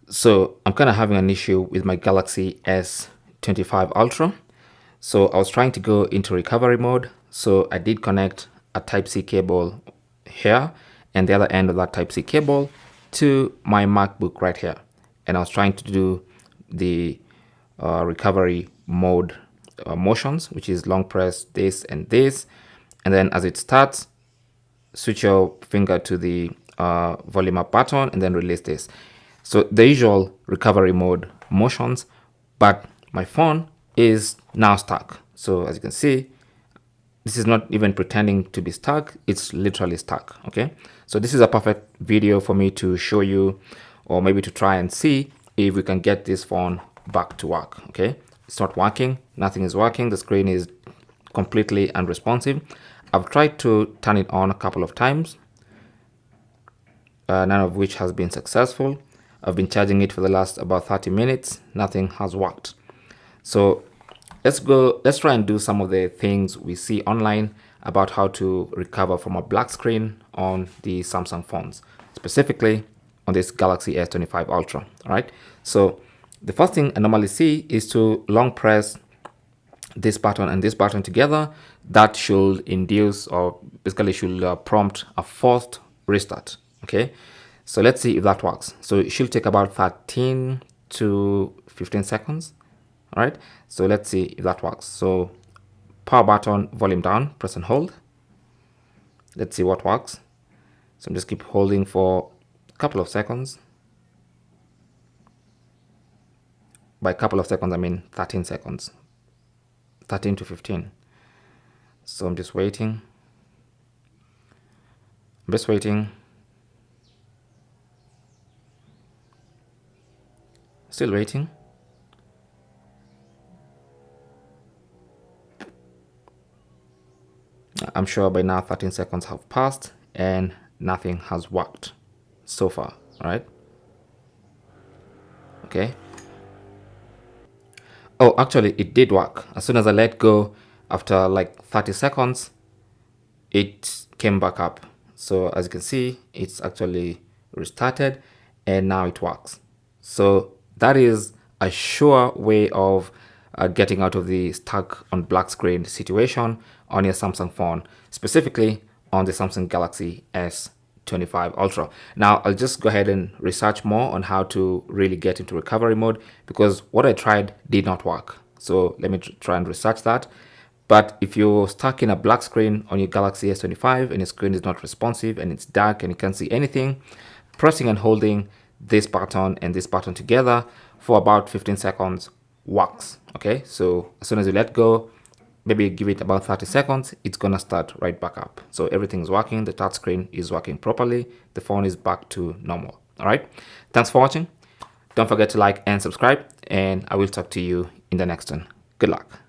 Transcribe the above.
So I'm kind of having an issue with my Galaxy S25 Ultra. So I was trying to go into recovery mode. So I did connect a Type-C cable here and the other end of that Type-C cable to my MacBook right here. And I was trying to do the recovery mode motions, which is long press this and this. And then as it starts, switch your finger to the volume up button and then release this. So the usual recovery mode motions, but my phone is now stuck. So as you can see, this is not even pretending to be stuck. It's literally stuck. Okay. So this is a perfect video for me to show you, or maybe to try and see if we can get this phone back to work. Okay. It's not working. Nothing is working. The screen is completely unresponsive. I've tried to turn it on a couple of times, none of which has been successful. I've been charging it for the last about 30 minutes. Nothing has worked. So let's try and do some of the things we see online about how to recover from a black screen on the Samsung phones, specifically on this Galaxy S25 Ultra. All right. So the first thing I normally see is to long press this button and this button together. That should induce, or basically should prompt a forced restart. Okay, so let's see if that works. So it should take about 13 to 15 seconds. All right, so let's see if that works. So power button, volume down, press and hold. Let's see what works. So I'm just keep holding for a couple of seconds. By a couple of seconds, I mean 13 seconds, 13 to 15. So I'm just waiting. I'm just waiting. Still waiting. I'm sure by now 13 seconds have passed and nothing has worked so far. All right. Okay. Oh, actually, it did work. As soon as I let go, after like 30 seconds, it came back up. So as you can see, it's actually restarted and now it works. So that is a sure way of getting out of the stuck on black screen situation on your Samsung phone, specifically on the Samsung Galaxy S25 Ultra. Now I'll just go ahead and research more on how to really get into recovery mode, because what I tried did not work. So let me try and research that. But if you're stuck in a black screen on your Galaxy S25 and your screen is not responsive and it's dark and you can't see anything, pressing and holding this button and this button together for about 15 seconds works. Okay, so as soon as you let go, maybe give it about 30 seconds, it's gonna start right back up. So everything is working, the touch screen is working properly, the phone is back to normal. All right, thanks for watching. Don't forget to like and subscribe, and I will talk to you in the next one. Good luck.